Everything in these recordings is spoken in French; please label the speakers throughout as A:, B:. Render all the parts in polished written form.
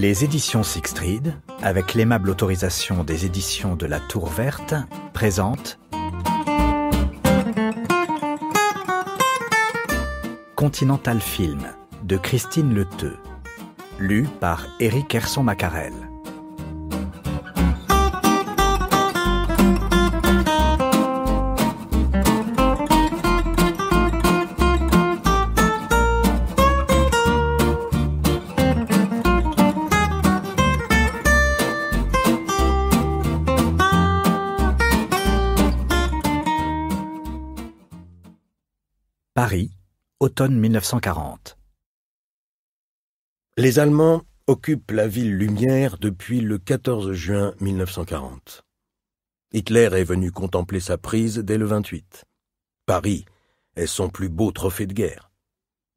A: Les éditions Sixtreed, avec l'aimable autorisation des éditions de la Tour Verte, présentent Continental Film de Christine Leteux, lu par Éric Herson-Macarel. Paris, automne 1940.
B: Les Allemands occupent la ville lumière depuis le 14 juin 1940. Hitler est venu contempler sa prise dès le 28. Paris est son plus beau trophée de guerre,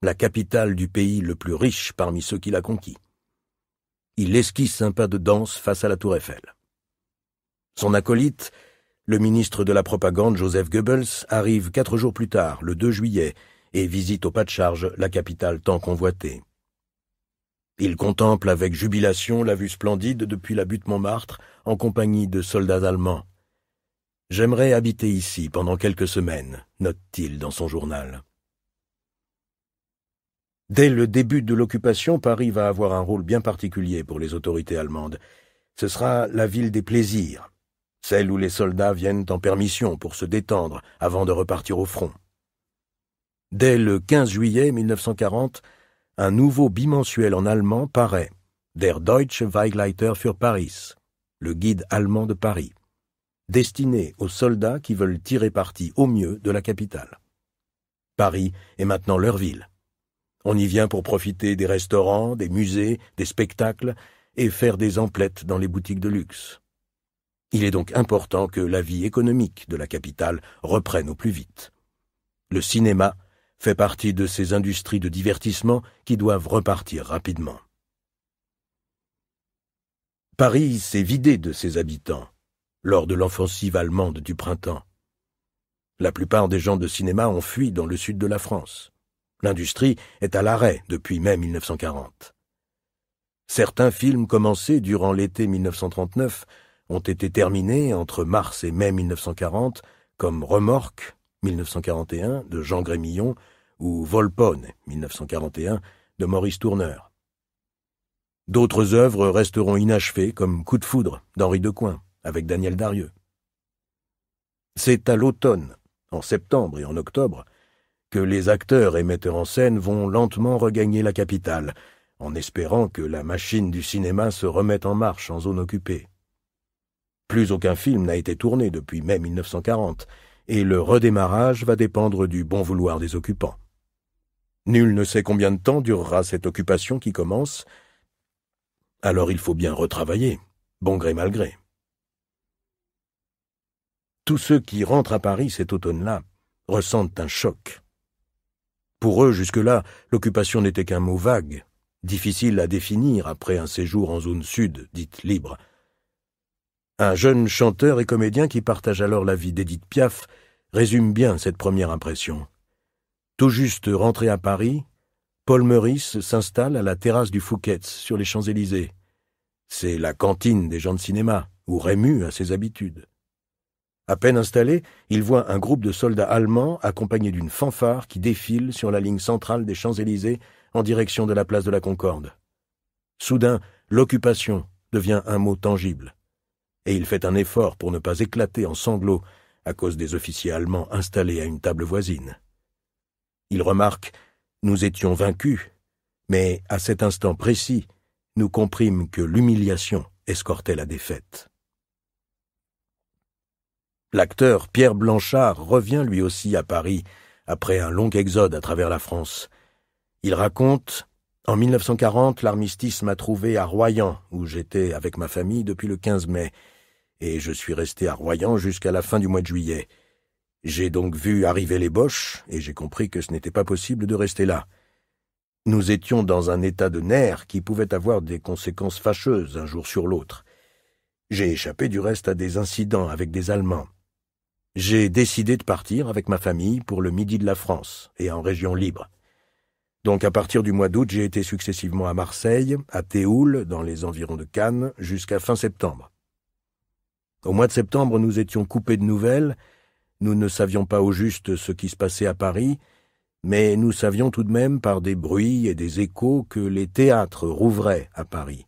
B: la capitale du pays le plus riche parmi ceux qu'il a conquis. Il esquisse un pas de danse face à la Tour Eiffel. Son acolyte, le ministre de la Propagande Joseph Goebbels, arrive 4 jours plus tard, le 2 juillet, et visite au pas de charge la capitale tant convoitée. Il contemple avec jubilation la vue splendide depuis la butte Montmartre en compagnie de soldats allemands. « J'aimerais habiter ici pendant quelques semaines », note-t-il dans son journal. Dès le début de l'occupation, Paris va avoir un rôle bien particulier pour les autorités allemandes. Ce sera la ville des plaisirs, celle où les soldats viennent en permission pour se détendre avant de repartir au front. Dès le 15 juillet 1940, un nouveau bimensuel en allemand paraît, Der Deutsche Weggleiter für Paris, le guide allemand de Paris, destiné aux soldats qui veulent tirer parti au mieux de la capitale. Paris est maintenant leur ville. On y vient pour profiter des restaurants, des musées, des spectacles et faire des emplettes dans les boutiques de luxe. Il est donc important que la vie économique de la capitale reprenne au plus vite. Le cinéma fait partie de ces industries de divertissement qui doivent repartir rapidement. Paris s'est vidé de ses habitants lors de l'offensive allemande du printemps. La plupart des gens de cinéma ont fui dans le sud de la France. L'industrie est à l'arrêt depuis mai 1940. Certains films commencés durant l'été 1939 ont été terminés entre mars et mai 1940, comme Remorque, 1941, de Jean Grémillon, ou Volpone, 1941, de Maurice Tourneur. D'autres œuvres resteront inachevées, comme Coup de foudre, d'Henri Decoing, avec Daniel Darieux. C'est à l'automne, en septembre et en octobre, que les acteurs et metteurs en scène vont lentement regagner la capitale, en espérant que la machine du cinéma se remette en marche en zone occupée. Plus aucun film n'a été tourné depuis mai 1940, et le redémarrage va dépendre du bon vouloir des occupants. Nul ne sait combien de temps durera cette occupation qui commence, alors il faut bien retravailler, bon gré mal gré. Tous ceux qui rentrent à Paris cet automne-là ressentent un choc. Pour eux, jusque-là, l'occupation n'était qu'un mot vague, difficile à définir après un séjour en zone sud, dite libre. Un jeune chanteur et comédien qui partage alors la vie d'Édith Piaf résume bien cette première impression. Tout juste rentré à Paris, Paul Meurice s'installe à la terrasse du Fouquet's sur les Champs-Élysées. C'est la cantine des gens de cinéma, où Rému a ses habitudes. À peine installé, il voit un groupe de soldats allemands accompagnés d'une fanfare qui défile sur la ligne centrale des Champs-Élysées en direction de la place de la Concorde. Soudain, l'occupation devient un mot tangible. Et il fait un effort pour ne pas éclater en sanglots à cause des officiers allemands installés à une table voisine. Il remarque « Nous étions vaincus, mais à cet instant précis, nous comprîmes que l'humiliation escortait la défaite. » L'acteur Pierre Blanchard revient lui aussi à Paris après un long exode à travers la France. Il raconte « En 1940, l'armistice m'a trouvé à Royan, où j'étais avec ma famille depuis le 15 mai. Et je suis resté à Royan jusqu'à la fin du mois de juillet. J'ai donc vu arriver les Boches, et j'ai compris que ce n'était pas possible de rester là. Nous étions dans un état de nerfs qui pouvait avoir des conséquences fâcheuses un jour sur l'autre. J'ai échappé du reste à des incidents avec des Allemands. J'ai décidé de partir avec ma famille pour le midi de la France et en région libre. Donc à partir du mois d'août, j'ai été successivement à Marseille, à Théoul, dans les environs de Cannes, jusqu'à fin septembre. Au mois de septembre, nous étions coupés de nouvelles, nous ne savions pas au juste ce qui se passait à Paris, mais nous savions tout de même par des bruits et des échos que les théâtres rouvraient à Paris.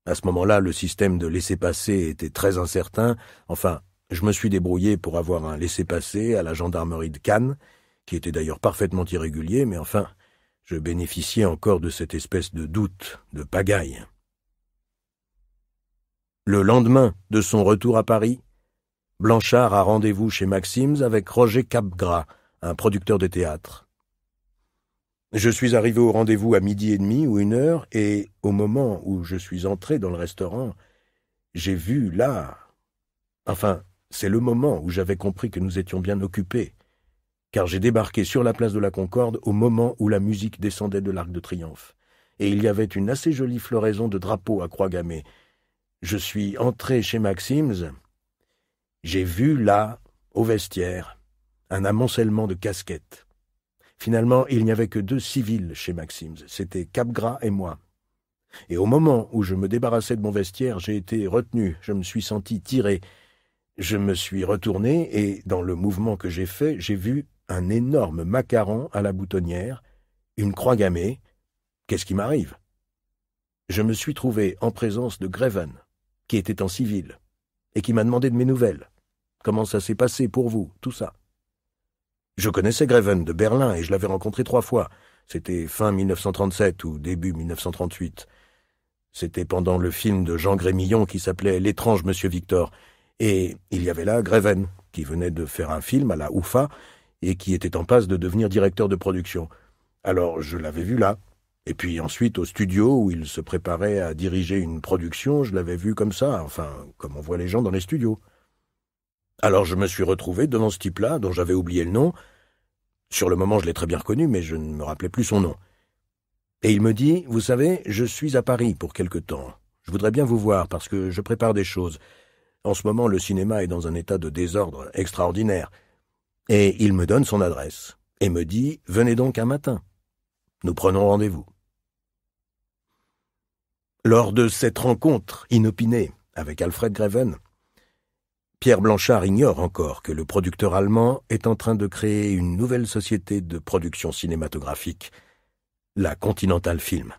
B: À ce moment-là, le système de laissez-passer était très incertain. Enfin, je me suis débrouillé pour avoir un laissez-passer à la gendarmerie de Cannes, qui était d'ailleurs parfaitement irrégulier, mais enfin, je bénéficiais encore de cette espèce de doute, de pagaille. Le lendemain de son retour à Paris, Blanchard a rendez-vous chez Maxims avec Roger Capgras, un producteur de théâtre. Je suis arrivé au rendez-vous à 12h30 ou 1h, et au moment où je suis entré dans le restaurant, j'ai vu là... Enfin, c'est le moment où j'avais compris que nous étions bien occupés, car j'ai débarqué sur la place de la Concorde au moment où la musique descendait de l'Arc de Triomphe, et il y avait une assez jolie floraison de drapeaux à croix gammée. Je suis entré chez Maxims, j'ai vu là, au vestiaire, un amoncellement de casquettes. Finalement, il n'y avait que 2 civils chez Maxims, c'était Capgras et moi. Et au moment où je me débarrassais de mon vestiaire, j'ai été retenu, je me suis senti tiré. Je me suis retourné et, dans le mouvement que j'ai fait, j'ai vu un énorme macaron à la boutonnière, une croix gammée. Qu'est-ce qui m'arrive? Je me suis trouvé en présence de Greven, qui était en civil, et qui m'a demandé de mes nouvelles. Comment ça s'est passé pour vous, tout ça? Je connaissais Greven de Berlin et je l'avais rencontré 3 fois. C'était fin 1937 ou début 1938. C'était pendant le film de Jean Grémillon qui s'appelait L'étrange Monsieur Victor. Et il y avait là Greven, qui venait de faire un film à la UFA et qui était en passe de devenir directeur de production. Alors je l'avais vu là. Et puis ensuite au studio où il se préparait à diriger une production, je l'avais vu comme ça, enfin, comme on voit les gens dans les studios. Alors je me suis retrouvé devant ce type-là, dont j'avais oublié le nom. Sur le moment, je l'ai très bien reconnu, mais je ne me rappelais plus son nom. Et il me dit, « Vous savez, je suis à Paris pour quelque temps. Je voudrais bien vous voir parce que je prépare des choses. En ce moment, le cinéma est dans un état de désordre extraordinaire. » Et il me donne son adresse et me dit, « Venez donc un matin. Nous prenons rendez-vous. » Lors de cette rencontre inopinée avec Alfred Greven, Pierre Blanchard ignore encore que le producteur allemand est en train de créer une nouvelle société de production cinématographique, la Continental Film.